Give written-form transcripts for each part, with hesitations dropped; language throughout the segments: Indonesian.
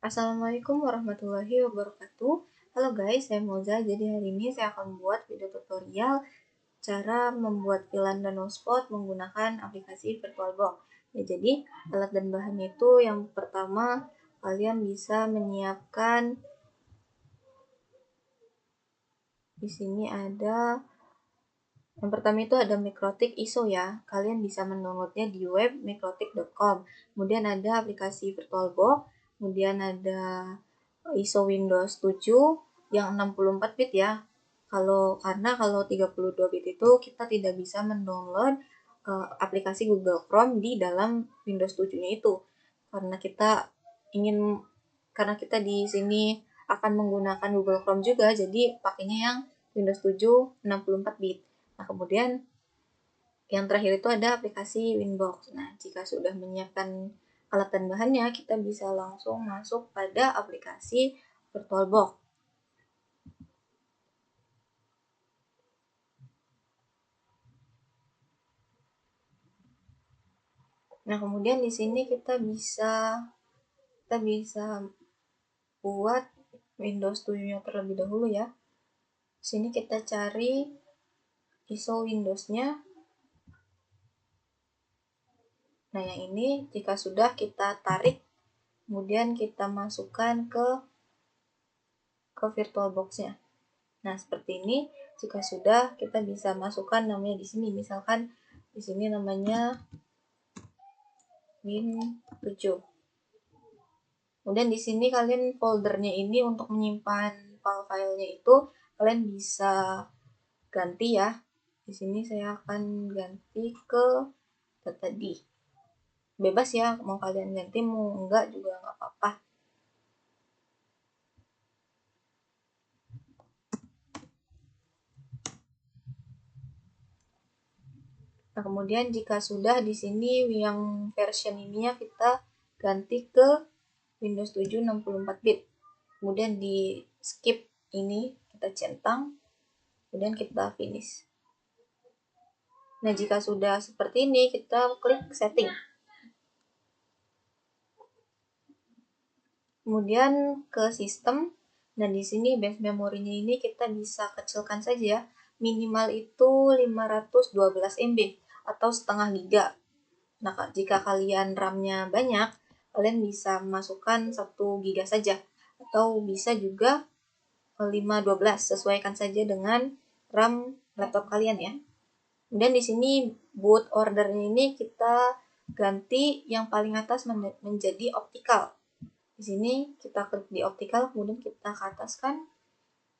Assalamualaikum warahmatullahi wabarakatuh. Halo guys, saya Moza. Jadi hari ini saya akan membuat video tutorial cara membuat VLAN dan hotspot menggunakan aplikasi VirtualBox. Ya, jadi alat dan bahannya itu yang pertama kalian bisa menyiapkan di sini ada yang pertama itu ada Mikrotik ISO ya. Kalian bisa mendownloadnya di web mikrotik.com. Kemudian ada aplikasi VirtualBox, kemudian ada ISO Windows 7 yang 64 bit ya. Karena kalau 32 bit itu kita tidak bisa mendownload aplikasi Google Chrome di dalam Windows 7-nya itu. Karena kita di sini akan menggunakan Google Chrome juga, jadi pakainya yang Windows 7 64 bit. Nah, kemudian yang terakhir itu ada aplikasi Winbox. Nah, jika sudah menyiapkan alat dan bahannya, kita bisa langsung masuk pada aplikasi VirtualBox. Nah, kemudian di sini kita bisa buat Windows 7-nya terlebih dahulu ya. Di sini kita cari ISO Windows-nya. Nah, yang ini jika sudah kita tarik, kemudian kita masukkan ke VirtualBox-nya. Nah, seperti ini. Jika sudah, kita bisa masukkan namanya di sini. Misalkan di sini namanya Win7. Kemudian di sini kalian foldernya ini untuk menyimpan file-filenya itu kalian bisa ganti ya. Di sini saya akan ganti ke data.d. Bebas ya, mau kalian ganti mau enggak juga enggak apa-apa. Nah, kemudian jika sudah di sini yang version ininya kita ganti ke Windows 7 64 bit. Kemudian di skip ini kita centang, kemudian kita finish. Nah, jika sudah seperti ini, kita klik setting. Kemudian ke sistem. Nah, di sini base memorinya ini kita bisa kecilkan saja ya. Minimal itu 512 MB atau setengah giga. Nah, jika kalian RAM-nya banyak, kalian bisa masukkan 1 giga saja. Atau bisa juga 512, sesuaikan saja dengan RAM laptop kalian ya. Kemudian di sini boot ordernya ini kita ganti yang paling atas menjadi optical. Di sini kita klik di optical, kemudian kita ke atas kan,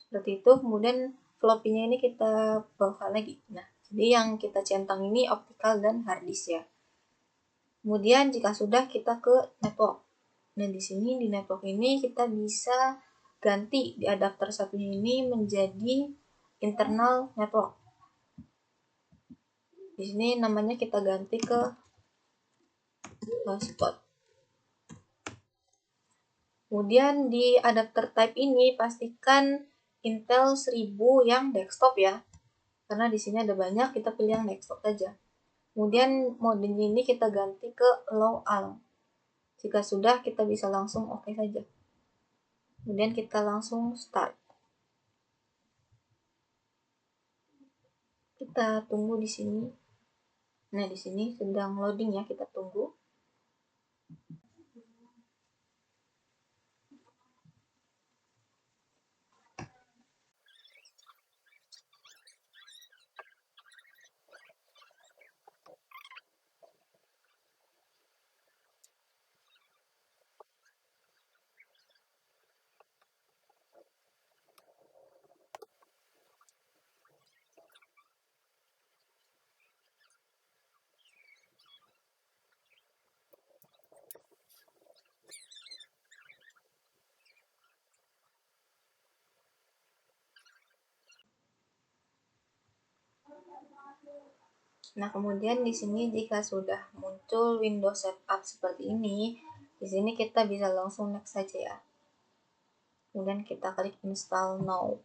seperti itu. Kemudian floppy-nya ini kita bawahkan lagi. Nah, jadi yang kita centang ini optical dan hard disk ya. Kemudian jika sudah, kita ke network. Nah, di sini di network ini kita bisa ganti di adapter satunya ini menjadi internal network. Di sini namanya kita ganti ke hotspot. Kemudian di adapter type ini pastikan Intel 1000 yang desktop ya. Karena di sini ada banyak, kita pilih yang desktop saja. Kemudian modenya ini kita ganti ke low all. Jika sudah, kita bisa langsung oke saja. Kemudian kita langsung start. Kita tunggu di sini. Nah, di sini sedang loading ya, kita tunggu. Nah, kemudian di sini jika sudah muncul Windows setup seperti ini, di sini kita bisa langsung next saja ya. Kemudian kita klik install now.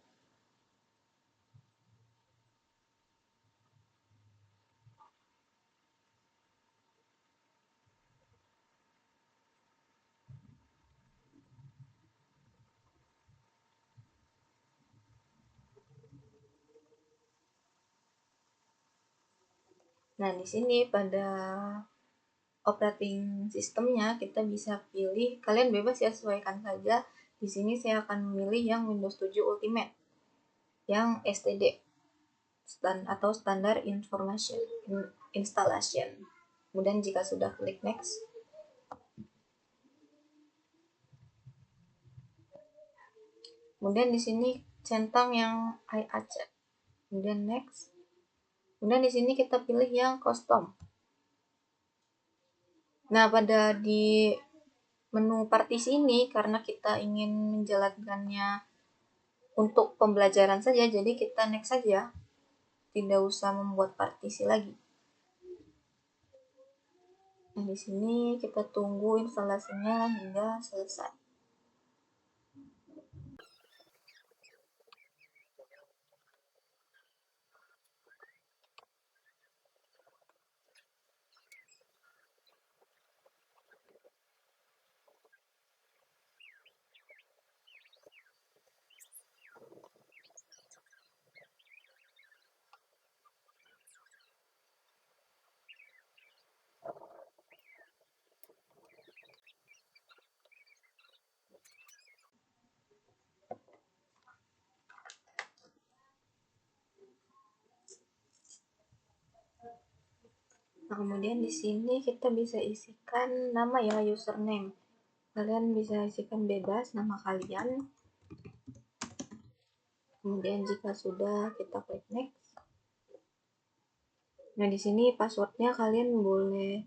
Nah, di sini pada operating sistemnya kita bisa pilih, kalian bebas ya, sesuaikan saja. Di sini saya akan memilih yang Windows 7 Ultimate, yang STD atau Standard Information Installation. Kemudian jika sudah klik next. Kemudian di sini centang yang I accept. Kemudian next. Kemudian di sini kita pilih yang custom. Nah, pada di menu partisi ini, karena kita ingin menjalankannya untuk pembelajaran saja, jadi kita next saja, tidak usah membuat partisi lagi. Nah, di sini kita tunggu instalasinya hingga selesai. Nah, kemudian di sini kita bisa isikan nama ya, username. Kalian bisa isikan bebas nama kalian. Kemudian jika sudah, kita klik next. Nah, di sini passwordnya kalian boleh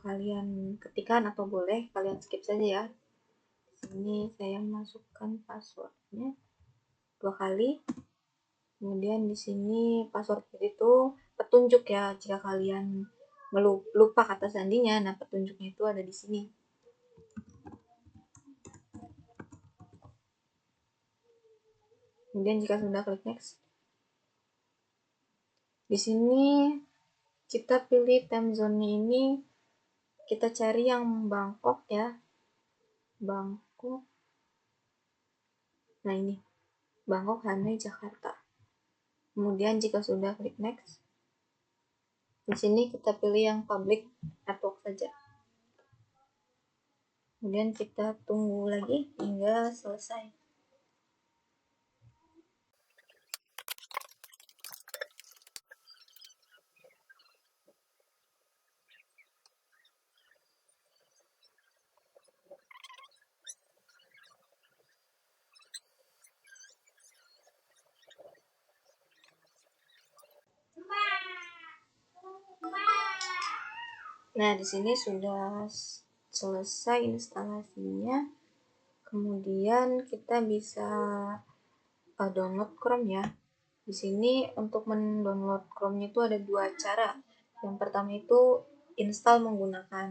kalian ketikkan atau boleh kalian skip saja ya. Di sini saya masukkan passwordnya 2 kali. Kemudian di sini password itu petunjuk ya, jika kalian lupa kata sandinya, nah petunjuknya itu ada di sini. Kemudian jika sudah, klik next. Di sini kita pilih time zone-nya ini, kita cari yang Bangkok ya. Bangkok. Nah, ini Bangkok, Hanoi, Jakarta. Kemudian jika sudah, klik next. Di sini kita pilih yang public network saja. Kemudian kita tunggu lagi hingga selesai. Nah, di sini sudah selesai instalasinya. Kemudian kita bisa download Chrome ya. Di sini untuk mendownload Chrome itu ada 2 cara. Yang pertama itu install menggunakan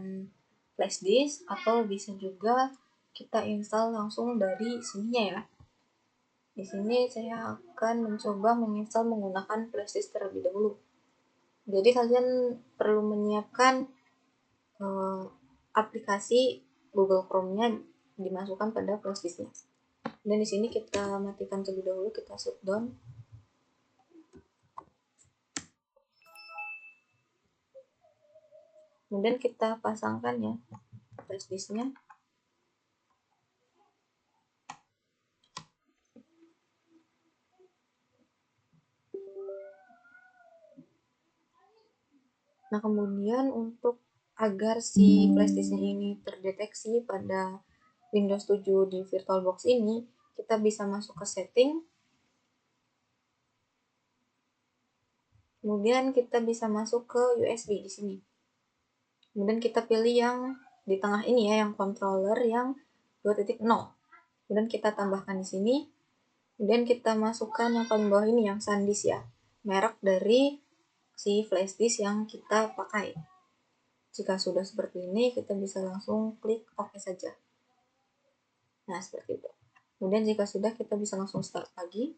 flash disk, atau bisa juga kita install langsung dari sininya ya. Di sini saya akan mencoba menginstal menggunakan flash disk terlebih dahulu. Jadi kalian perlu menyiapkan aplikasi Google Chrome-nya dimasukkan pada flash disk-nya. Dan di sini kita matikan terlebih dahulu, kita shutdown. Kemudian kita pasangkan ya flash disk-nya. Nah, kemudian untuk agar si flash disk-nya ini terdeteksi pada Windows 7 di VirtualBox ini, kita bisa masuk ke setting. Kemudian kita bisa masuk ke USB di sini. Kemudian kita pilih yang di tengah ini ya, yang controller yang 2.0. Kemudian kita tambahkan di sini. Kemudian kita masukkan yang paling bawah ini, yang SanDisk ya, merek dari si flash disk yang kita pakai. Jika sudah seperti ini, kita bisa langsung klik OK saja. Nah, seperti itu. Kemudian jika sudah, kita bisa langsung start lagi.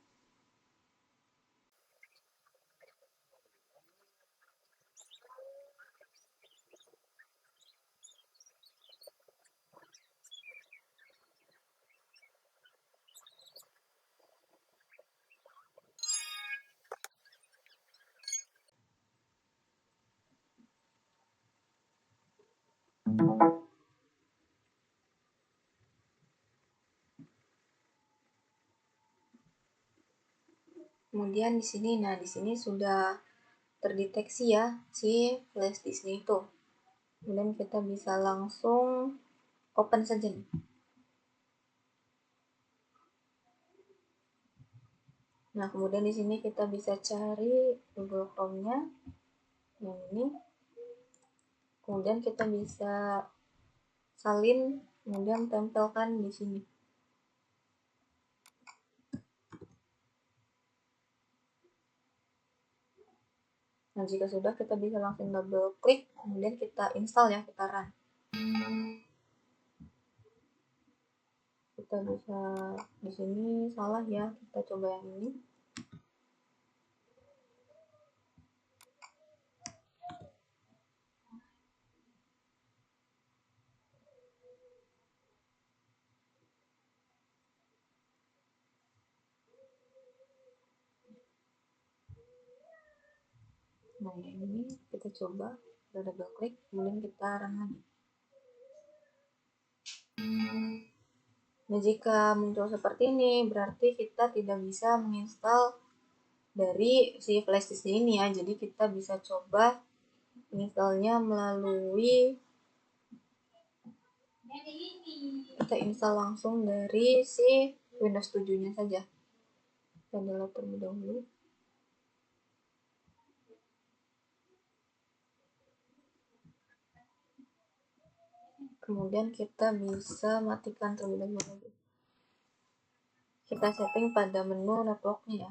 Kemudian di sini, nah di sini sudah terdeteksi ya si flash disknya itu. Kemudian kita bisa langsung open saja nih. Nah, kemudian di sini kita bisa cari Google Chrome-nya yang ini. Kemudian kita bisa salin, kemudian tempelkan di sini. Nah, jika sudah, kita bisa langsung double klik, kemudian kita install ya, kita run. Kita bisa di sini salah ya, kita coba yang ini. Nah, yang ini kita coba, kita double klik, kemudian kita run lagi. Nah, jika muncul seperti ini, berarti kita tidak bisa menginstal dari si flash disknya ini ya. Jadi kita bisa coba installnya melalui, kita install langsung dari si Windows 7 nya saja. Kita download terlebih dahulu. Kemudian kita bisa matikan terlebih dahulu. Kita setting pada menu networknya ya.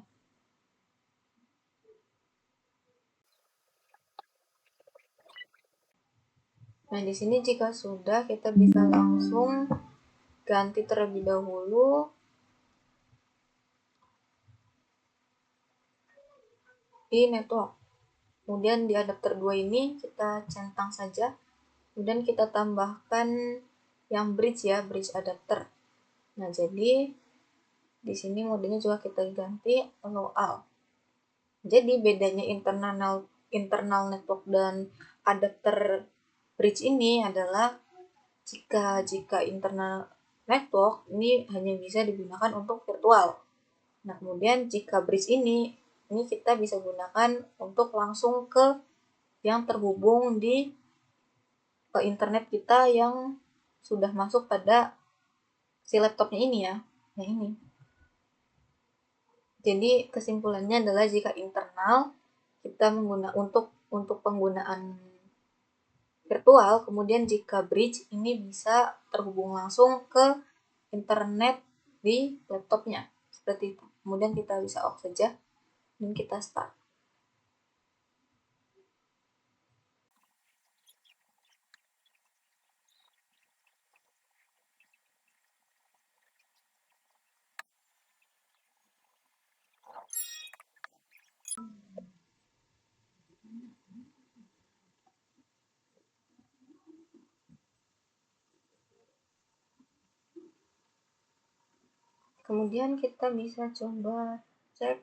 Nah, di sini jika sudah, kita bisa langsung ganti terlebih dahulu di network. Kemudian di adapter 2 ini kita centang saja. Kemudian kita tambahkan yang bridge ya, bridge adapter. Nah, jadi di sini modenya juga kita ganti allow all. Jadi bedanya internal network dan adapter bridge ini adalah jika internal network ini hanya bisa digunakan untuk virtual. Nah, kemudian jika bridge ini kita bisa gunakan untuk langsung ke yang terhubung di internet kita yang sudah masuk pada si laptopnya ini ya. Nah, ini. Jadi kesimpulannya adalah jika internal kita menggunakan untuk penggunaan virtual, kemudian jika bridge ini bisa terhubung langsung ke internet di laptopnya seperti itu. Kemudian kita bisa off saja dan kita start. Kemudian kita bisa coba cek,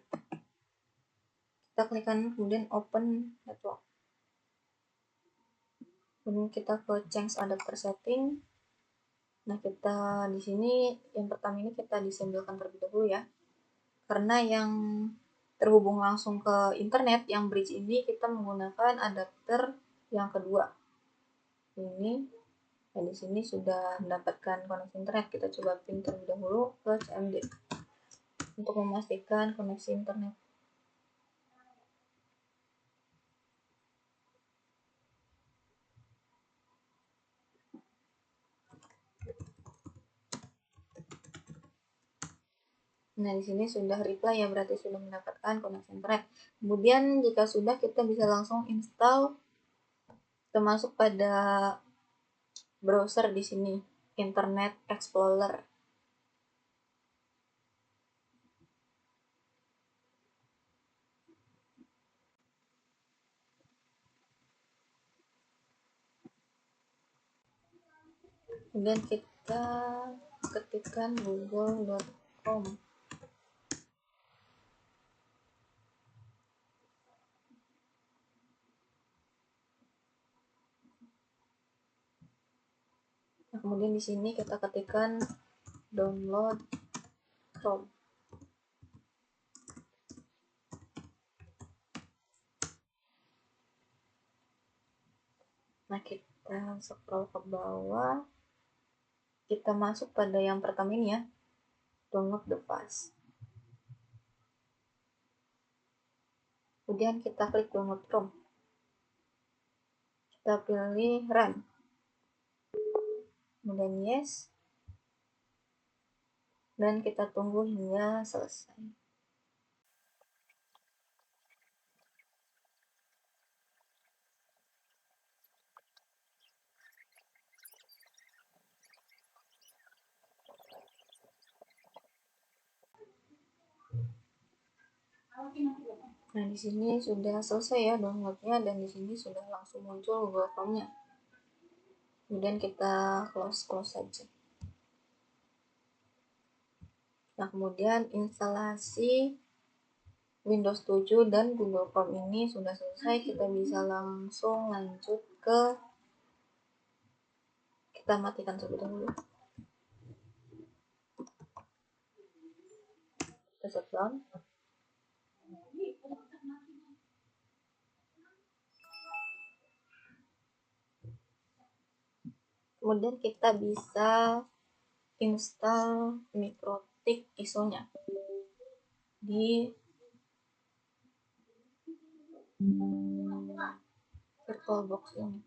kita klik kanan kemudian open network. Kemudian kita ke change adapter setting. Nah, kita di sini yang pertama ini kita disembelkan terlebih dahulu ya. Karena yang terhubung langsung ke internet, yang bridge ini kita menggunakan adapter yang kedua. Ini, nah di sini sudah mendapatkan koneksi internet. Kita coba pin terlebih dahulu ke CMD untuk memastikan koneksi internet. Nah, di sini sudah reply ya, berarti sudah mendapatkan koneksi internet. Kemudian jika sudah, kita bisa langsung install, termasuk pada browser di sini, Internet Explorer. Kemudian kita ketikkan google.com. Nah, kemudian di sini kita ketikkan download Chrome. Nah, kita scroll ke bawah, kita masuk pada yang pertama ini ya, download the file. Kemudian kita klik download from. Kita pilih run. Kemudian yes. Dan kita tunggu hingga selesai. Nah, di sini sudah selesai ya downloadnya, dan di sini sudah langsung muncul Google Chrome-nya. Kemudian kita close saja. Nah, kemudian instalasi Windows 7 dan Google Chrome ini sudah selesai. Kita bisa langsung lanjut ke, kita matikan terlebih dahulu. Kita shutdown. Kemudian kita bisa install MikroTik ISO-nya di VirtualBox ini.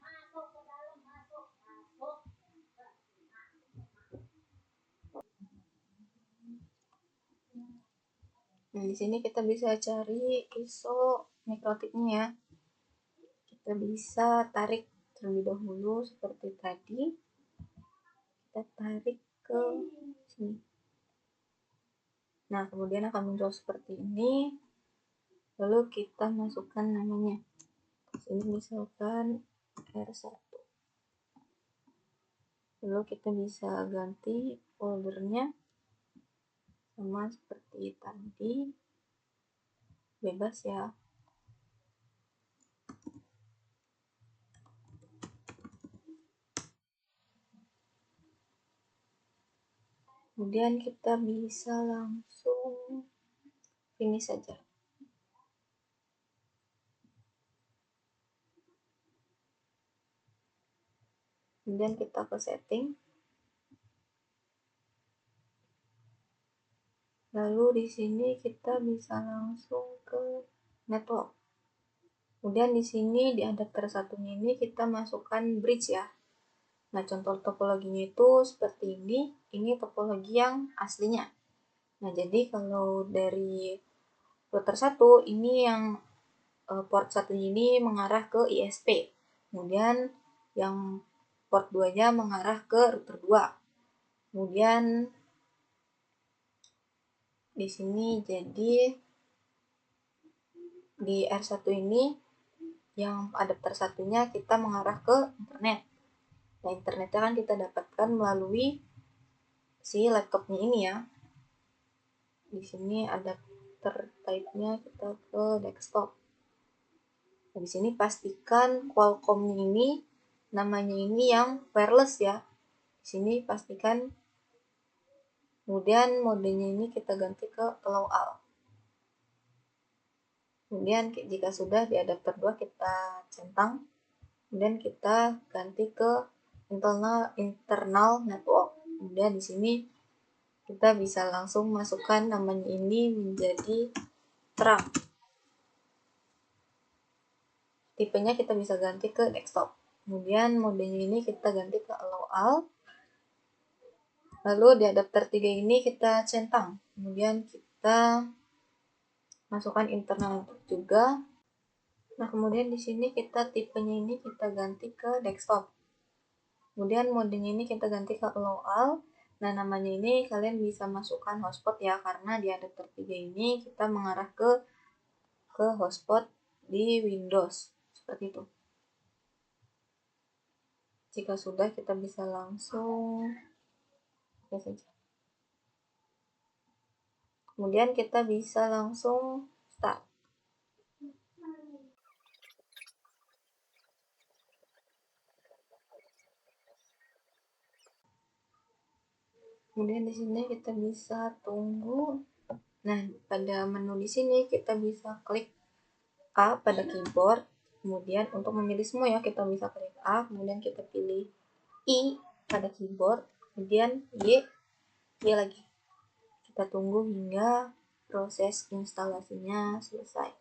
Nah, di sini kita bisa cari ISO MikroTiknya ya. Kita bisa tarik terlebih dahulu seperti tadi. Kita tarik ke sini. Nah, kemudian akan muncul seperti ini. Lalu kita masukkan namanya. Ini misalkan R1. Lalu kita bisa ganti foldernya sama seperti tadi, bebas ya. Kemudian kita bisa langsung finish saja. Kemudian kita ke setting. Lalu di sini kita bisa langsung ke network. Kemudian di sini di adapter satunya ini kita masukkan bridge ya. Nah, contoh topologinya itu seperti ini. Ini topologi yang aslinya. Nah, jadi kalau dari router 1 ini yang port 1 ini mengarah ke ISP. Kemudian yang port 2-nya mengarah ke router 2. Kemudian di sini jadi di R1 ini yang adapter satunya kita mengarah ke internet. Nah, internetnya kan kita dapatkan melalui si laptopnya ini ya. Di sini adapter type-nya kita ke desktop. Nah, di sini pastikan Qualcomm ini namanya ini yang wireless ya. Di sini pastikan. Kemudian modenya ini kita ganti ke allow all. Kemudian jika sudah di adapter 2 kita centang. Kemudian kita ganti ke internal network. Kemudian di sini kita bisa langsung masukkan namanya ini menjadi terang. Tipenya kita bisa ganti ke desktop. Kemudian modenya ini kita ganti ke allow all. Lalu di adapter 3 ini kita centang. Kemudian kita masukkan internal network juga. Nah, kemudian di sini kita tipenya ini kita ganti ke desktop. Kemudian modenya ini kita ganti ke allow all. Nah, namanya ini kalian bisa masukkan hotspot ya, karena di adapter 3 ini kita mengarah ke hotspot di Windows. Seperti itu. Jika sudah, kita bisa langsung oke saja. Kemudian kita bisa langsung start. Kemudian di sini kita bisa tunggu. Nah, pada menu di sini kita bisa klik A pada keyboard. Kemudian untuk memilih semua ya, kita bisa klik A, kemudian kita pilih I pada keyboard, kemudian Y lagi. Kita tunggu hingga proses instalasinya selesai.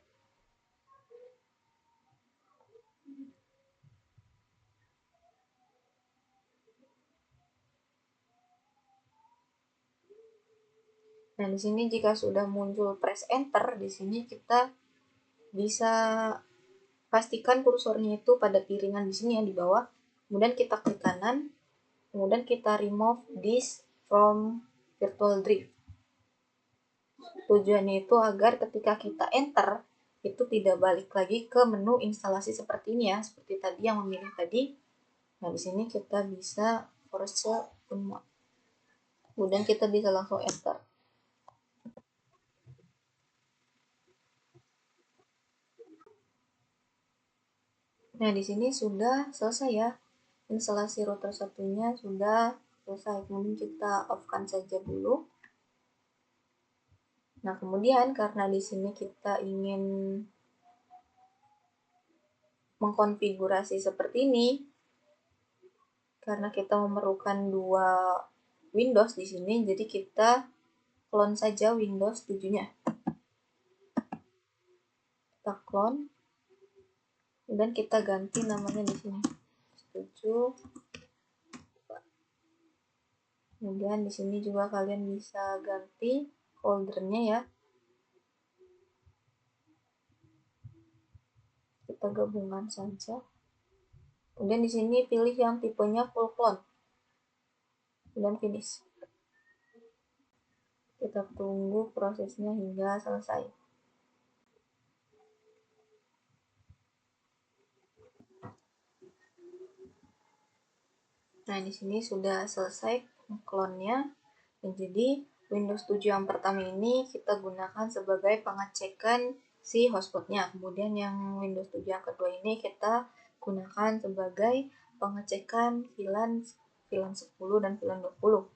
Nah, di sini jika sudah muncul press enter, di sini kita bisa pastikan kursornya itu pada piringan di sini ya, di bawah. Kemudian kita klik kanan, kemudian kita remove disk from virtual drive. Tujuannya itu agar ketika kita enter, itu tidak balik lagi ke menu instalasi seperti ini ya, seperti tadi yang memilih tadi. Nah, di sini kita bisa force unmod. Kemudian kita bisa langsung enter. Nah, di sini sudah selesai ya. Instalasi router satunya sudah selesai. Kemudian kita off-kan saja dulu. Nah, kemudian karena di sini kita ingin mengkonfigurasi seperti ini, karena kita memerlukan dua Windows di sini, jadi kita clone saja Windows 7-nya. Kita clone, dan kita ganti namanya di sini. 7. Kemudian di sini juga kalian bisa ganti foldernya ya. Kita gabungkan saja. Kemudian di sini pilih yang tipenya full clone. Kemudian finish. Kita tunggu prosesnya hingga selesai. Nah, di sini sudah selesai clone-nya. Jadi Windows 7 yang pertama ini kita gunakan sebagai pengecekan si hotspotnya. Kemudian yang Windows 7 yang kedua ini kita gunakan sebagai pengecekan VLAN 10 dan VLAN 20.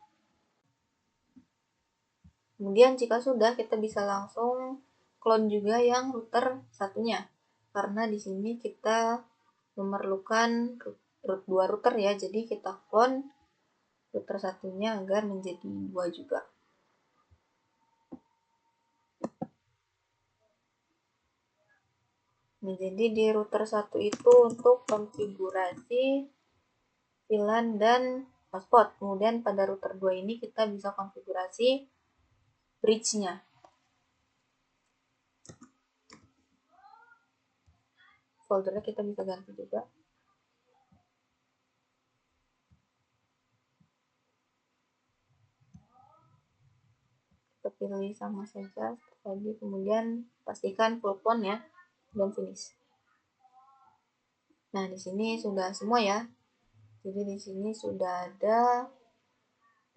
Kemudian jika sudah, kita bisa langsung clone juga yang router satunya. Karena di sini kita memerlukan dua router ya, jadi kita clone router satunya agar menjadi dua juga. Nah, jadi di router satu itu untuk konfigurasi VLAN dan hotspot. Kemudian pada router 2 ini kita bisa konfigurasi bridge-nya. Foldernya kita bisa ganti juga. Kita pilih sama saja seperti tadi, kemudian pastikan full clone ya, dan finish. Nah, di sini sudah semua ya. Jadi di sini sudah ada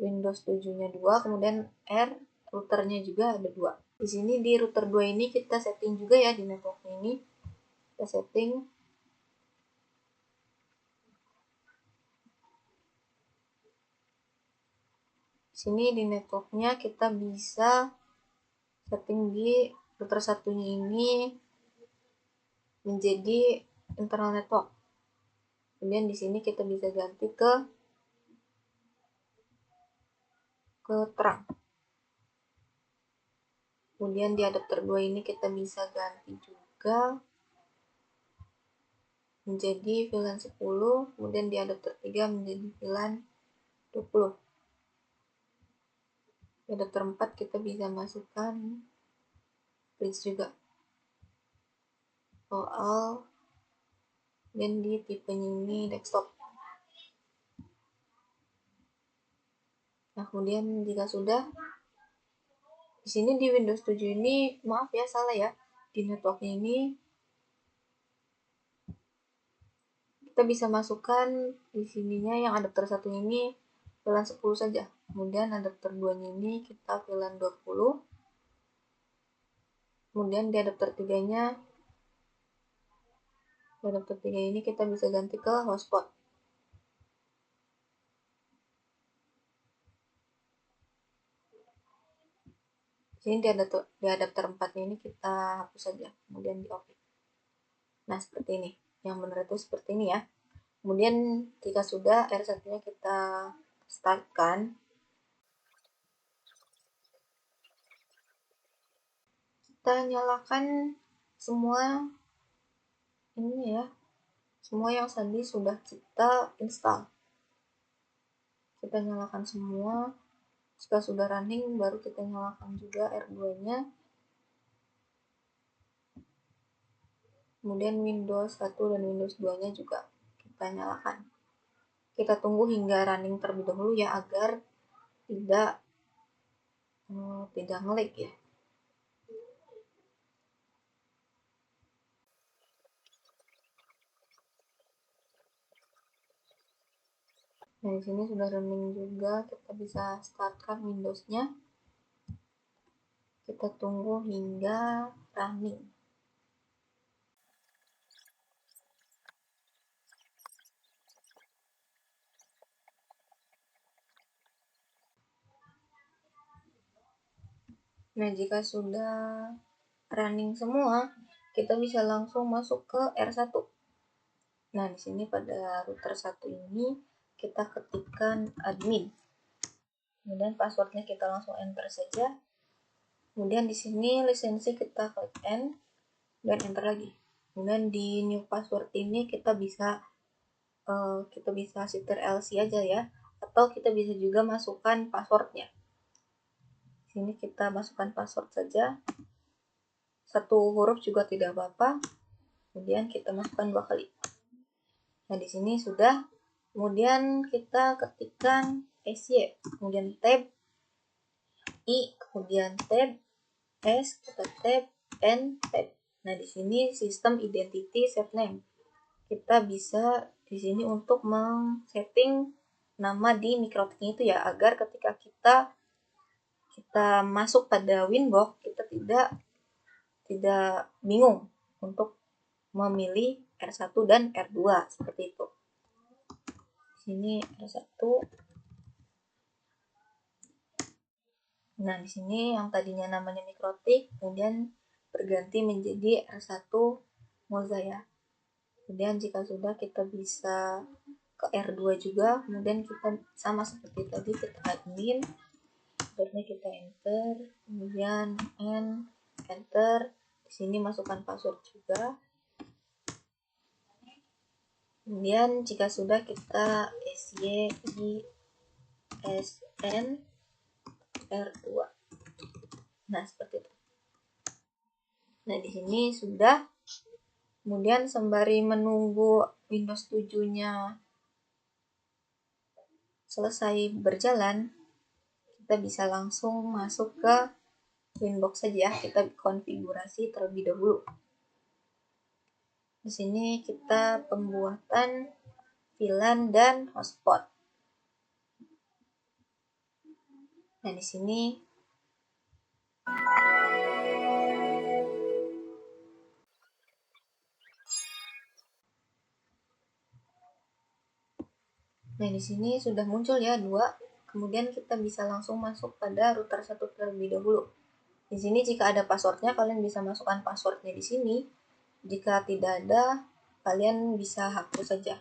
Windows 7-nya 2, kemudian R, routernya juga ada 2. Di sini di router 2 ini kita setting juga ya di network ini. Kita setting. Di sini di networknya kita bisa setting di router satunya ini menjadi internal network. Kemudian di sini kita bisa ganti ke terang. Kemudian di adapter 2 ini kita bisa ganti juga menjadi VLAN 10, kemudian di adapter 3 menjadi VLAN 20. Di adapter 4 kita bisa masukkan bridge juga. Soal dan di tipenya ini desktop. Nah, kemudian jika sudah, di sini di Windows 7 ini, maaf ya salah ya, di networknya ini kita bisa masukkan di sininya yang adapter satu ini VLAN 10 saja. Kemudian adapter 2 ini kita VLAN 20. Kemudian di adapter 3-nya, di adapter 3 ini kita bisa ganti ke hotspot. Di sini di adapter 4 ini kita hapus saja, kemudian di off. Nah, seperti ini. Yang benar itu seperti ini ya. Kemudian jika sudah R1-nya kita startkan, kita nyalakan semua ini ya. Semua yang tadi sudah kita install. Kita nyalakan semua. Jika sudah running, baru kita nyalakan juga R2-nya. Kemudian Windows 1 dan Windows 2-nya juga kita nyalakan. Kita tunggu hingga running terlebih dahulu ya, agar tidak nge-lag ya. Nah, di sini sudah running juga, kita bisa startkan Windows-nya. Kita tunggu hingga running. Nah, jika sudah running semua, kita bisa langsung masuk ke R1. Nah, di sini pada router 1 ini kita ketikkan admin. Kemudian passwordnya kita langsung enter saja. Kemudian di sini lisensi kita klik N dan enter lagi. Kemudian di new password ini kita bisa setir LC aja ya, atau kita bisa juga masukkan passwordnya. Di sini kita masukkan password saja, 1 huruf juga tidak apa-apa. Kemudian kita masukkan 2 kali. Nah, di sini sudah. Kemudian kita ketikkan SY, kemudian tab I, kemudian tab S, kita tab N, tab. Nah, di sini sistem identity set name. Kita bisa di sini untuk men-setting nama di mikrotiknya itu ya, agar ketika kita masuk pada Winbox, kita tidak bingung untuk memilih R1 dan R2 seperti itu. Di sini R1. Nah, di sini yang tadinya namanya Mikrotik kemudian berganti menjadi R1 Mozaya. Kemudian jika sudah, kita bisa ke R2 juga. Kemudian kita sama seperti tadi, kita admin, passwordnya kita enter, kemudian enter. Di sini masukkan password juga. Kemudian jika sudah, kita SYISN R2. Nah, seperti itu. Nah, di sini sudah. Kemudian sembari menunggu Windows 7-nya selesai berjalan, kita bisa langsung masuk ke Winbox saja. Kita konfigurasi terlebih dahulu. Di sini kita pembuatan VLAN dan hotspot. Nah, di sini sudah muncul ya 2. Kemudian kita bisa langsung masuk pada router 1 terlebih dahulu. Di sini jika ada passwordnya, kalian bisa masukkan passwordnya di sini. Jika tidak ada, kalian bisa hapus saja.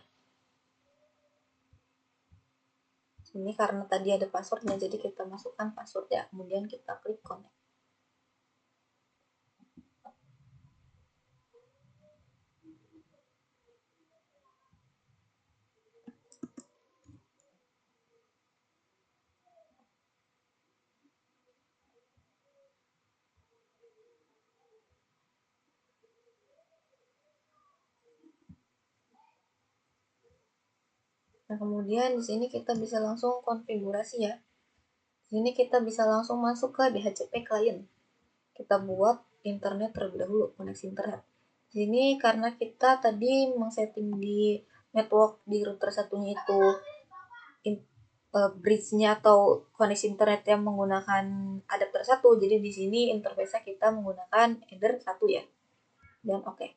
Ini karena tadi ada passwordnya, jadi kita masukkan passwordnya. Kemudian kita klik connect. Nah, kemudian di sini kita bisa langsung konfigurasi ya. Di sini kita bisa langsung masuk ke DHCP client. Kita buat internet terlebih dahulu, koneksi internet. Di sini karena kita tadi men-setting di network di router satunya itu bridge-nya atau koneksi internet yang menggunakan adapter 1, jadi di sini interface kita menggunakan header 1 ya. Dan oke.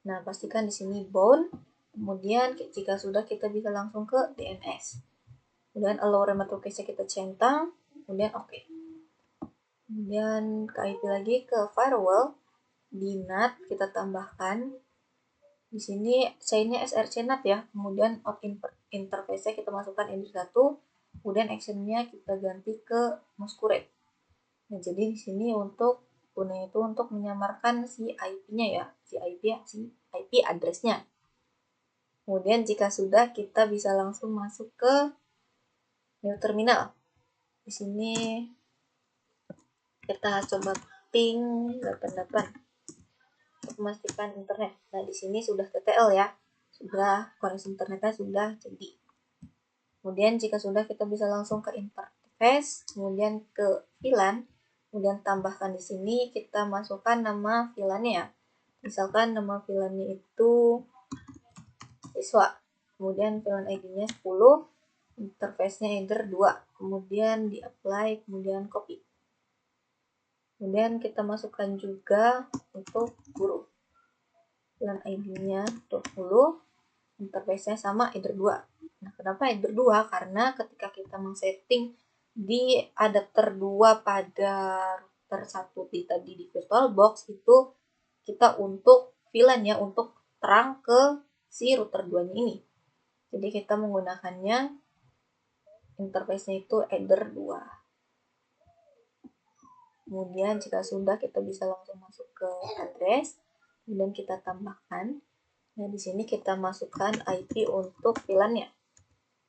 Nah, pastikan di sini bound. Kemudian jika sudah, kita bisa langsung ke DNS. Kemudian allow remote location kita centang, kemudian oke. Kemudian ke IP lagi ke firewall. di NAT kita tambahkan di sini chainnya src-NAT ya, kemudian out interface-nya kita masukkan ender 1, kemudian actionnya kita ganti ke masquerade. Nah, jadi di sini untuk gunanya itu untuk menyamarkan si IP-nya ya, si IP address-nya. Kemudian jika sudah, kita bisa langsung masuk ke new terminal. Di sini kita coba ping 88 untuk memastikan internet. Nah, di sini sudah TTL ya, sudah koneksi internetnya sudah jadi. Kemudian jika sudah, kita bisa langsung ke interface, kemudian ke VLAN, kemudian tambahkan di sini kita masukkan nama VLAN-nya ya. Misalkan nama VLAN-nya itu siswa, kemudian VLAN ID-nya 10, interface-nya enter 2, kemudian di apply, kemudian copy. Kemudian kita masukkan juga untuk guru. VLAN ID-nya 20, interface-nya sama enter 2. Nah, kenapa enter 2? Karena ketika kita men-setting di adapter 2 pada router 1 tadi di VirtualBox itu kita untuk VLAN ya, untuk terang ke si router 2-nya ini. Jadi kita menggunakannya interface-nya itu enter 2. Kemudian jika sudah, kita bisa langsung masuk ke address, kemudian kita tambahkan. Nah, di sini kita masukkan IP untuk VLAN-nya.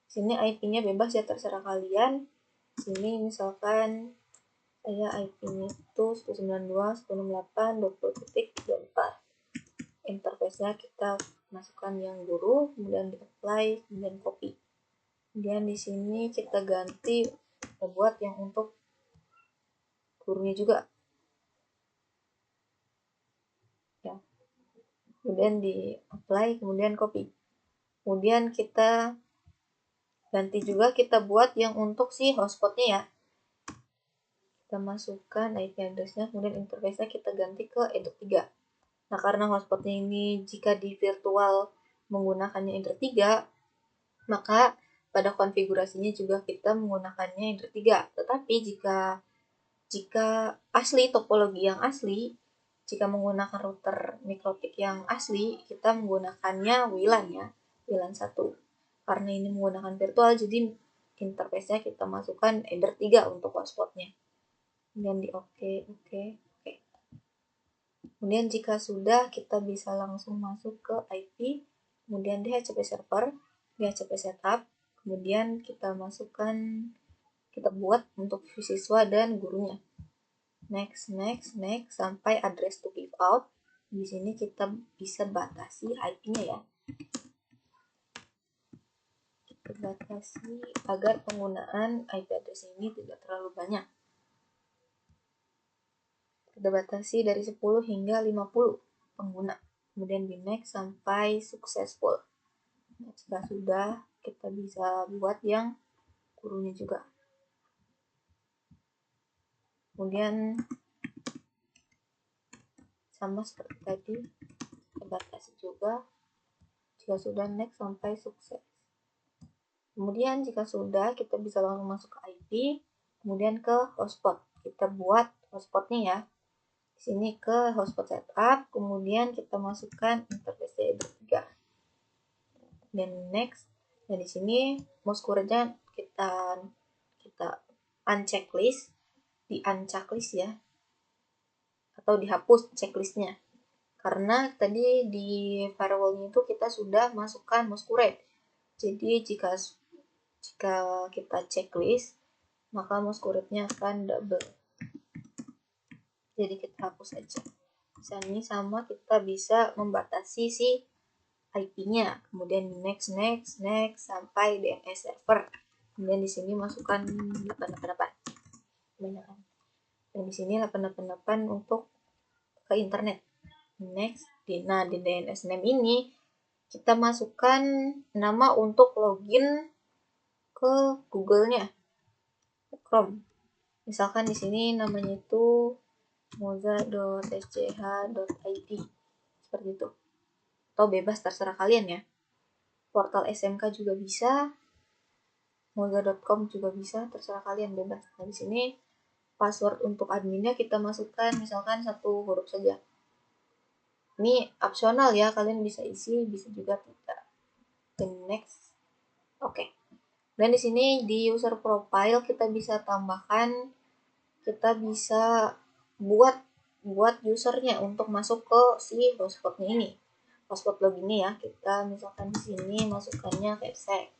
Di sini IP-nya bebas ya, terserah kalian. Di sini misalkan saya IP-nya itu 192.168.20.24. Interface-nya kita masukkan yang guru, kemudian di apply, kemudian copy. Kemudian di sini kita ganti, kita buat yang untuk gurunya juga. Ya. Kemudian di apply, kemudian copy. Kemudian kita ganti juga, kita buat yang untuk si hotspotnya ya. Kita masukkan IP address-nya, kemudian interface-nya kita ganti ke ender 3. Nah, karena hotspotnya ini jika di virtual menggunakannya ender 3, maka pada konfigurasinya juga kita menggunakannya ender 3. Tetapi jika asli, topologi yang asli, jika menggunakan router mikrotik yang asli, kita menggunakannya WLAN ya, WLAN 1. Karena ini menggunakan virtual, jadi interface-nya kita masukkan ender 3 untuk hotspotnya. Kemudian di oke. Kemudian jika sudah, kita bisa langsung masuk ke IP, kemudian DHCP server, DHCP setup, kemudian kita masukkan, kita buat untuk siswa dan gurunya. Next, sampai address to give out. Di sini kita bisa batasi IP-nya ya. Kita batasi agar penggunaan IP address ini tidak terlalu banyak. Kita batasi dari 10 hingga 50 pengguna. Kemudian di next sampai successful. Nah, jika sudah, kita bisa buat yang gurunya juga. Kemudian sama seperti tadi, kita batasi juga. Jika sudah, next sampai sukses. Kemudian jika sudah, kita bisa langsung masuk ke IP, kemudian ke hotspot. Kita buat hotspotnya ya. Di sini ke hotspot setup, kemudian kita masukkan interface ender 3. Dan next. Dan di sini masquerade-nya kita unchecklist, di unchecklist ya, atau dihapus checklistnya. Karena tadi di firewall-nya itu kita sudah masukkan masquerade. Jadi jika kita checklist, maka masquerade-nya akan double. Jadi kita hapus aja. Misalnya sama, kita bisa membatasi si IP-nya. Kemudian next sampai DNS server. Kemudian di sini masukkan 888. Kebanyakan. Dan di sini 888 untuk ke internet. Next, di DNS name ini kita masukkan nama untuk login ke Google-nya, Chrome. Misalkan di sini namanya itu moza.sch.id, seperti itu. Atau bebas, terserah kalian ya. Portal SMK juga bisa, moza.com juga bisa, terserah kalian, bebas. Nah, di sini password untuk adminnya kita masukkan misalkan 1 huruf saja. Ini opsional ya, kalian bisa isi, bisa juga tidak. Dan next. Oke. Dan di sini di user profile kita bisa tambahkan, kita bisa buat usernya untuk masuk ke si hotspotnya ini. Hotspot loginnya ya, kita misalkan di sini masukkannya capsec.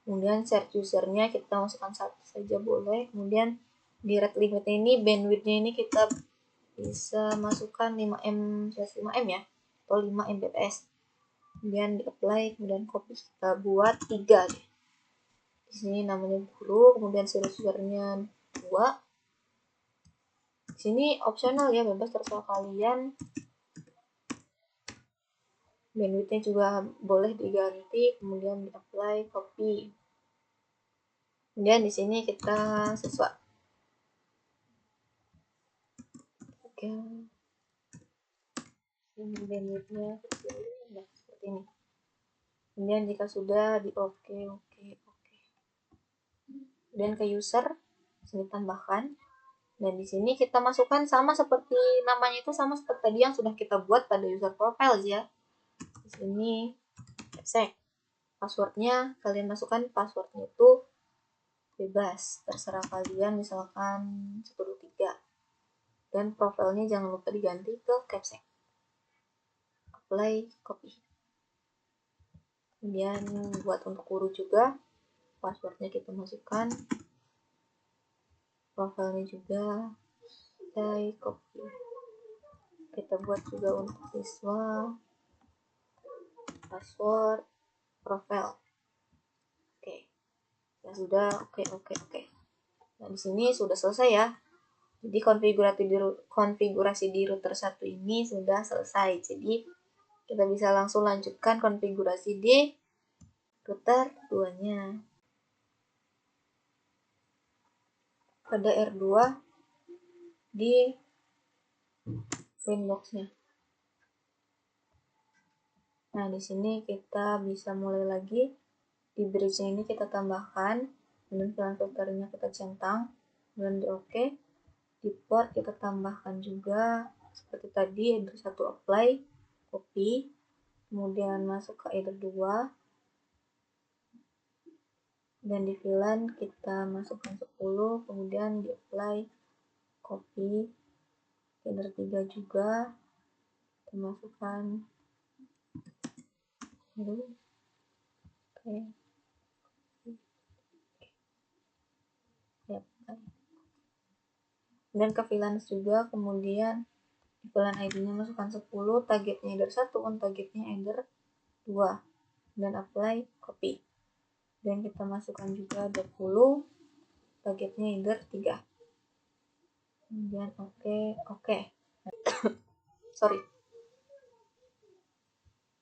Kemudian search usernya kita masukkan satu saja boleh. Kemudian di rate limitnya ini, bandwidthnya ini kita bisa masukkan 5M + 5M ya, atau 5 Mbps. Kemudian di apply, kemudian copy, kita buat 3 deh. Di sini namanya guru, kemudian series usernya 2. Di sini opsional ya, bebas terserah kalian. Bandwidthnya juga boleh diganti, kemudian di apply, copy. Kemudian di sini kita sesuai. Oke. Ini bandwidthnya kecil, nah seperti ini. Kemudian jika sudah di oke. Kemudian ke user, sini tambahkan. Dan di sini kita masukkan sama seperti namanya itu, sama seperti tadi yang sudah kita buat pada user profile ya. Di sini capsec. Passwordnya kalian masukkan, passwordnya itu bebas, terserah kalian, misalkan 123. Dan profilnya jangan lupa diganti ke capsec. Apply, copy. Kemudian buat untuk guru juga, passwordnya kita masukkan, profilnya juga saya copy. Kita buat juga untuk siswa, password, profil. Oke, ya sudah. Oke. Nah di sini sudah selesai ya. Jadi konfigurasi di router 1 ini sudah selesai. Jadi kita bisa langsung lanjutkan konfigurasi di router 2-nya. Pada R2 di Winbox-nya. Nah, di sini kita bisa mulai lagi. Di bridge-nya ini kita tambahkan, kemudian filan filternya kita centang, kemudian di OK. Di port kita tambahkan juga seperti tadi, header 1 apply, copy, kemudian masuk ke header 2, dan di VLAN kita masukkan 10, kemudian di apply, copy, header 3 juga kita masukkan. Oke. Dan ke VLAN juga, kemudian di VLAN ID-nya masukkan 10, targetnya header 1, on targetnya header 2, dan apply, copy. Dan kita masukkan juga 20, targetnya header 3. Kemudian oke. Sorry.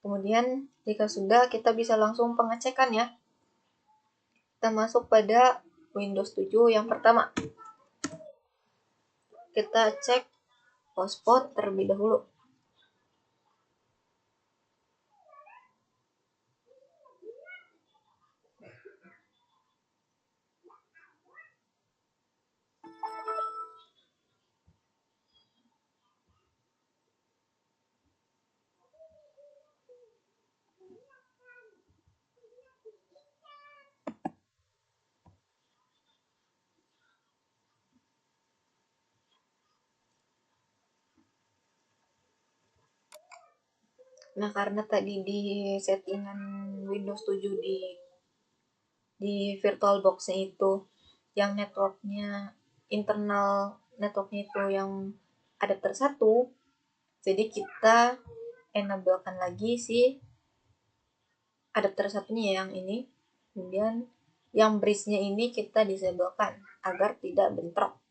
Kemudian jika sudah, kita bisa langsung pengecekan ya. Kita masuk pada Windows 7 yang pertama. Kita cek hotspot terlebih dahulu. Nah, karena tadi di settingan Windows 7 di VirtualBox-nya itu yang internal networknya itu yang adapter 1, jadi kita enablekan lagi si adapter satunya yang ini, kemudian yang bridge-nya ini kita disablekan agar tidak bentrok.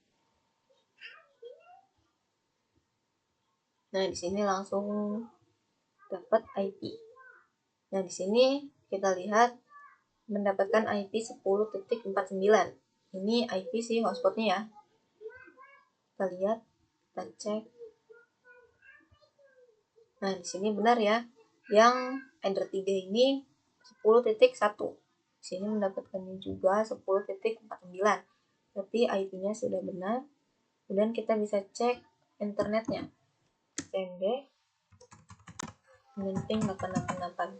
Nah, di sini langsung dapat IP. Nah, di sini kita lihat mendapatkan IP 10.49. Ini IP sih hotspotnya ya. Kita lihat, kita cek. Nah, di sini benar ya. Yang header 3 ini 10.1. Di sini mendapatkannya juga 10.49. Berarti IP-nya sudah benar. Kemudian kita bisa cek internetnya. cmd Genting 888.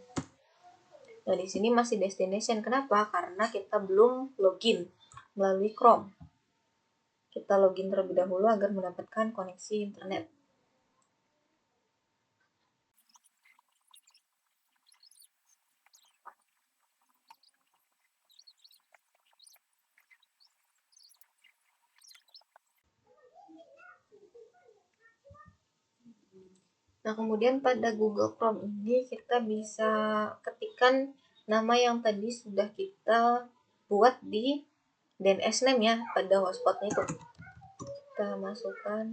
Nah, di sini masih destination. Kenapa? Karena kita belum login melalui Chrome. Kita login terlebih dahulu agar mendapatkan koneksi internet. Nah, kemudian pada Google Chrome ini kita bisa ketikkan nama yang tadi sudah kita buat di DNS name ya pada hotspotnya itu. Kita masukkan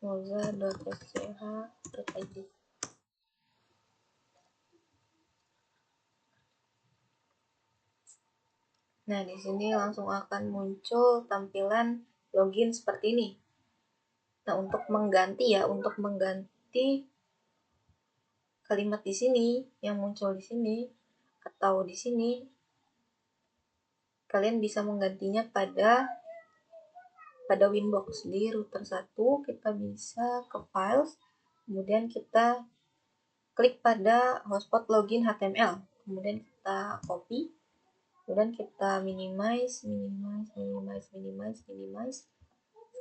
moza.sch.id. Nah, di sini langsung akan muncul tampilan login seperti ini. Nah, untuk mengganti kalimat di sini yang muncul di sini atau di sini, kalian bisa menggantinya pada Winbox. Di router 1 kita bisa ke files, kemudian kita klik pada hotspot login HTML, kemudian kita copy, kemudian kita minimize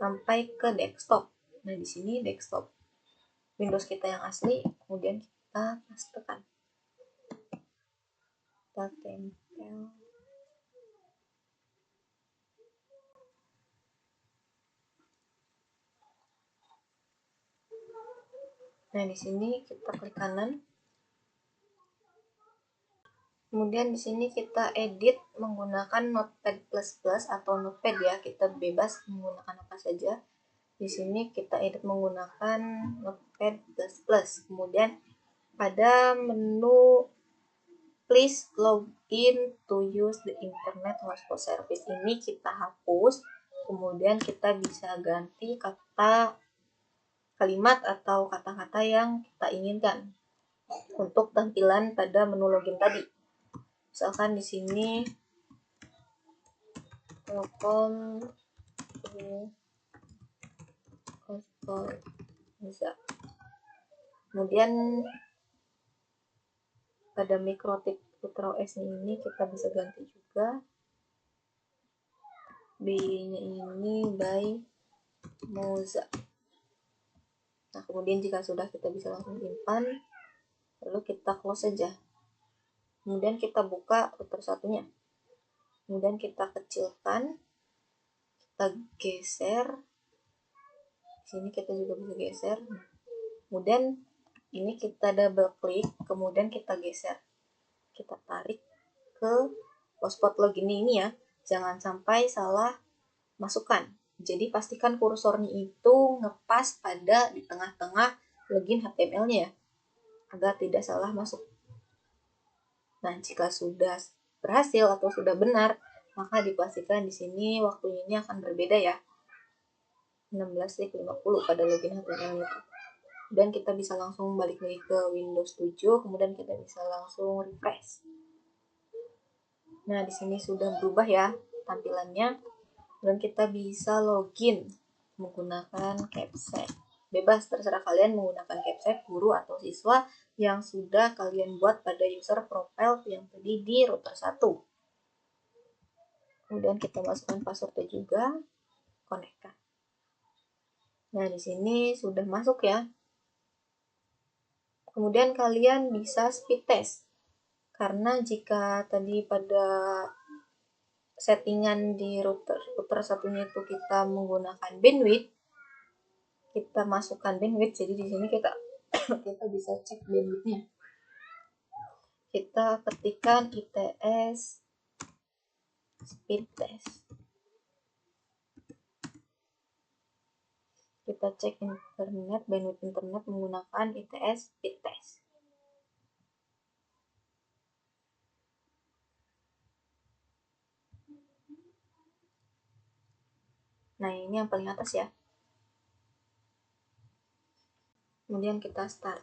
sampai ke desktop. Nah, di sini desktop Windows kita yang asli, kemudian kita pastekan, kita tempel. Nah, di sini kita klik kanan. Kemudian di sini kita edit menggunakan Notepad++ atau Notepad ya, kita bebas menggunakan apa saja. Di sini kita edit menggunakan Notepad++. Kemudian pada menu please log in to use the internet hotspot service ini kita hapus. Kemudian kita bisa ganti kalimat atau kata-kata yang kita inginkan untuk tampilan pada menu login tadi. Misalkan di sini welcome to hotspot bisa. Kemudian pada Mikrotik Putra OS ini kita bisa ganti juga B-nya ini by Moza. Nah, kemudian jika sudah, kita bisa langsung simpan, lalu kita close saja. Kemudian kita buka router satunya, kemudian kita kecilkan, kita geser. Di sini kita juga bisa geser. Kemudian ini kita double klik, kemudian kita geser, kita tarik ke hotspot login ini ya, jangan sampai salah masukkan. Jadi pastikan kursornya itu ngepas pada di tengah-tengah login HTML-nya ya, agar tidak salah masuk. Nah, jika sudah berhasil atau sudah benar, maka dipastikan di sini waktunya ini akan berbeda ya, 16:50 pada login HTML itu. Dan kita bisa langsung balik lagi ke Windows 7, kemudian kita bisa langsung refresh. Nah, di sini sudah berubah ya tampilannya, dan kita bisa login menggunakan captcha. Bebas, terserah kalian menggunakan captcha guru atau siswa yang sudah kalian buat pada user profile yang tadi di router 1. Kemudian kita masukkan passwordnya juga, connect. Nah, di sini sudah masuk ya. Kemudian kalian bisa speed test, karena jika tadi pada settingan di router satunya itu kita menggunakan bandwidth, kita masukkan bandwidth, jadi di sini kita bisa cek bandwidthnya. Kita ketikkan ITS speed test, kita cek internet, bandwidth internet menggunakan ITS speed test. Nah, ini yang paling atas ya. Kemudian kita start.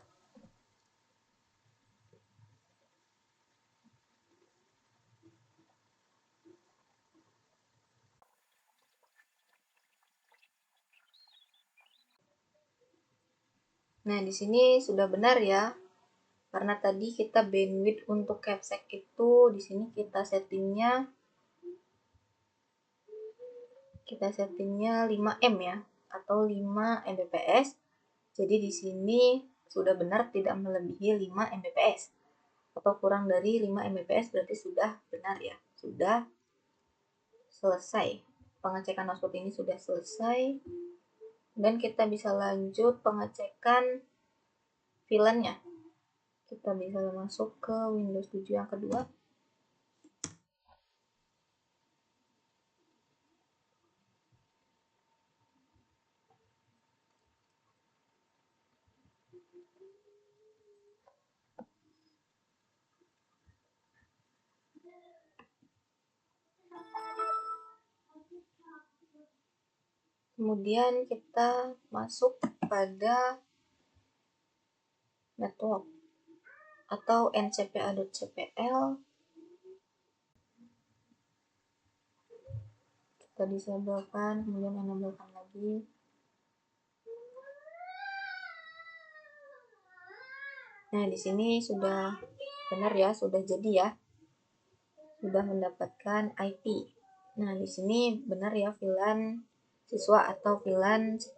Nah, di sini sudah benar ya. Karena tadi kita bandwidth untuk Capsec itu di sini kita settingnya 5M ya, atau 5 Mbps. Jadi di sini sudah benar tidak melebihi 5 Mbps atau kurang dari 5 Mbps, berarti sudah benar ya. Sudah selesai. Pengecekan hotspot ini sudah selesai. Dan kita bisa lanjut pengecekan VLAN-nya. Kita bisa masuk ke Windows 7 yang kedua. Kemudian kita masuk pada network atau ncpa.cpl. Kita disabelkan, kemudian enablekan lagi. Nah, di sini sudah benar ya, sudah jadi ya. Sudah mendapatkan IP. Nah, di sini benar ya VLAN siswa atau VLAN 10.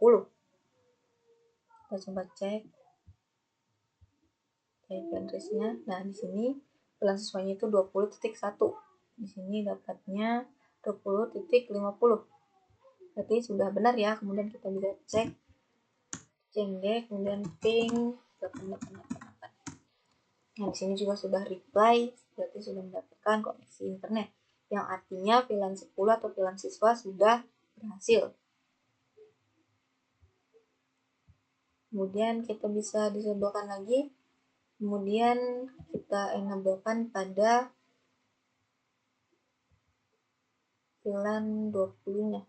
Kita coba cek IP address-nya. Nah, di sini VLAN siswanya itu 20.1. Di sini dapatnya 20.50. Berarti sudah benar ya. Kemudian kita bisa cek cengdek, kemudian ping 8888. Nah, di sini juga sudah reply, berarti sudah mendapatkan koneksi internet, yang artinya VLAN 10 atau VLAN siswa sudah berhasil. Kemudian kita bisa disablekan lagi, kemudian kita enablekan pada VLAN 20-nya.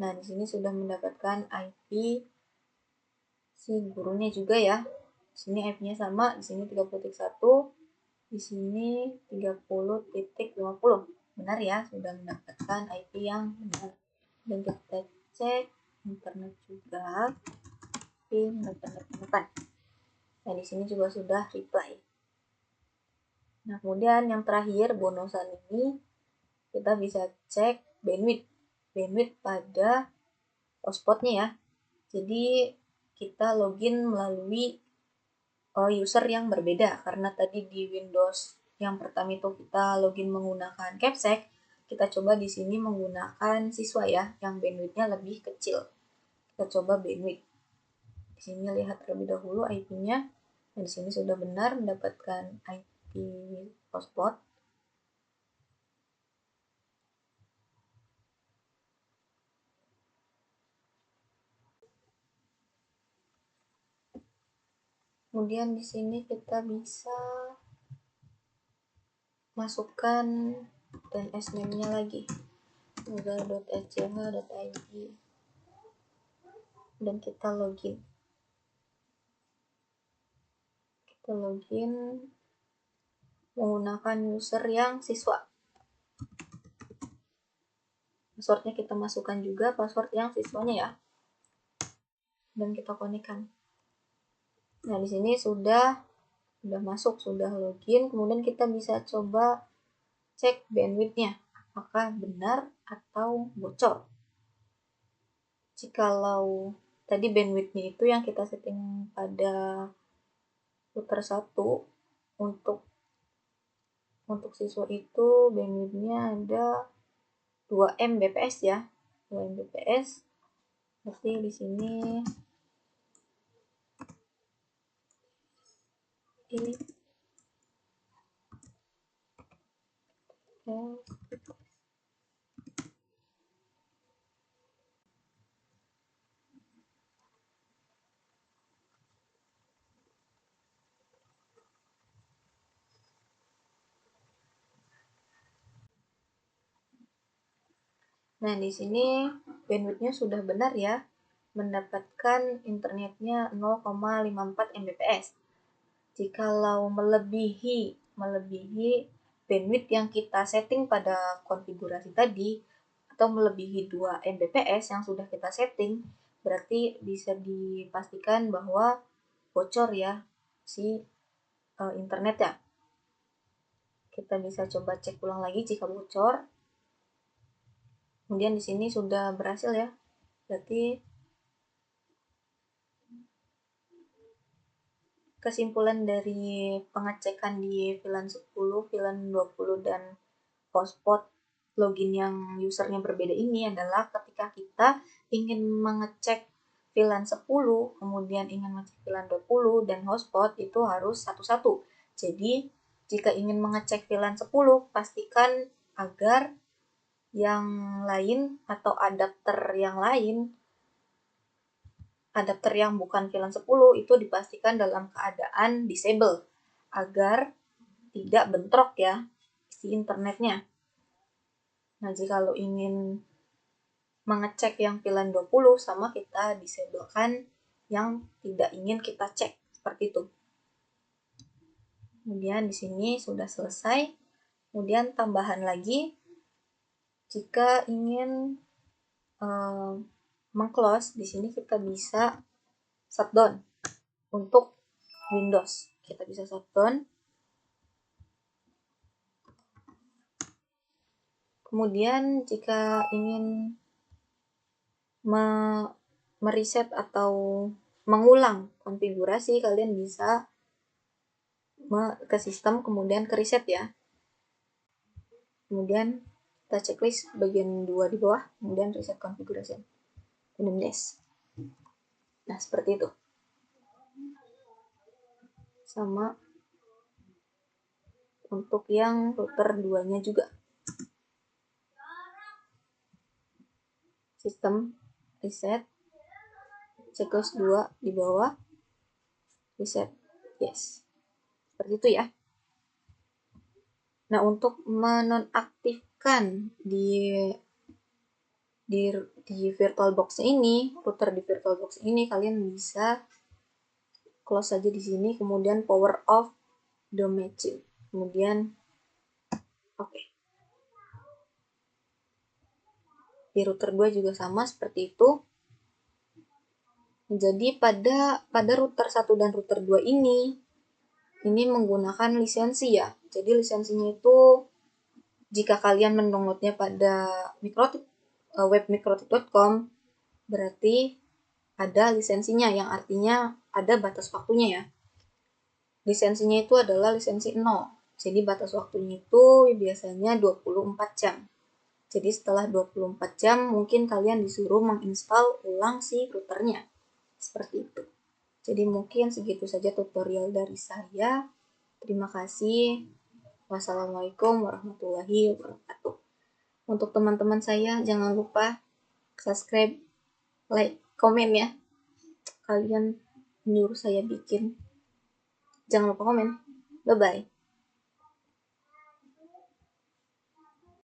Nah, di sini sudah mendapatkan IP si gurunya juga ya. Di sini IP-nya sama, di sini 30.1, di sini 30.50. Benar ya, sudah mendapatkan IP yang benar. Dan kita cek internet juga, ping 888. Nah, di sini juga sudah reply. Nah, kemudian yang terakhir bonusan ini kita bisa cek bandwidth pada hotspotnya ya. Jadi kita login melalui user yang berbeda, karena tadi di Windows yang pertama itu kita login menggunakan Capsec. Kita coba di sini menggunakan siswa ya, yang bandwidthnya lebih kecil. Kita coba bandwidth. Di sini lihat terlebih dahulu IP-nya. Nah, di sini sudah benar mendapatkan IP hotspot. Kemudian di sini kita bisa masukkan DNS name-nya lagi, user.sch.id, dan kita login. Kita login menggunakan user yang siswa. Passwordnya kita masukkan juga password yang siswanya ya, dan kita konekkan. Nah, di sini sudah masuk, sudah login. Kemudian kita bisa coba cek bandwidthnya, apakah benar atau bocor. Jikalau tadi bandwidthnya itu yang kita setting pada router 1, untuk siswa itu bandwidthnya ada 2 Mbps ya, 2 Mbps. Berarti di sini nah, di sini bandwidthnya sudah benar ya, mendapatkan internetnya 0,54 Mbps. Jikalau melebihi bandwidth yang kita setting pada konfigurasi tadi, atau melebihi 2 Mbps yang sudah kita setting, berarti bisa dipastikan bahwa bocor ya si internet ya. Kita bisa coba cek ulang lagi jika bocor. Kemudian di sini sudah berhasil ya. Berarti kesimpulan dari pengecekan di VLAN 10, VLAN 20 dan hotspot login yang usernya berbeda ini adalah ketika kita ingin mengecek VLAN 10, kemudian ingin mengecek VLAN 20 dan hotspot itu harus satu-satu. Jadi, jika ingin mengecek VLAN 10, pastikan agar yang lain atau adapter yang bukan VLAN 10 itu dipastikan dalam keadaan disable agar tidak bentrok ya si internetnya. Nah, jika lo ingin mengecek yang VLAN 20 sama kita disablekan yang tidak ingin kita cek seperti itu. Kemudian di sini sudah selesai. Kemudian tambahan lagi jika ingin meng-close, di sini kita bisa shutdown untuk Windows. Kita bisa shutdown. Kemudian jika ingin mereset atau mengulang konfigurasi, kalian bisa ke sistem, kemudian ke reset ya. Kemudian kita checklist bagian 2 di bawah, kemudian reset configuration. Kemudian yes. Nah, seperti itu. Sama untuk yang router 2-nya juga. Sistem reset, checklist 2 di bawah, reset, yes. Seperti itu ya. Nah, untuk menonaktifkan di VirtualBox ini, router di VirtualBox ini, kalian bisa close saja di sini, kemudian power off the machine. Kemudian oke. Di router 2 juga sama seperti itu. Jadi pada router 1 dan router 2 ini menggunakan lisensi ya. Jadi lisensinya itu jika kalian mendownloadnya pada webmikrotik.com berarti ada lisensinya, yang artinya ada batas waktunya ya. Lisensinya itu adalah lisensi 0. Jadi batas waktunya itu biasanya 24 jam. Jadi setelah 24 jam mungkin kalian disuruh menginstal ulang si routernya. Seperti itu. Jadi mungkin segitu saja tutorial dari saya. Terima kasih. Wassalamualaikum warahmatullahi wabarakatuh. Untuk teman-teman saya jangan lupa subscribe, like, komen ya. Kalian nyuruh saya bikin. Jangan lupa komen. Bye-bye.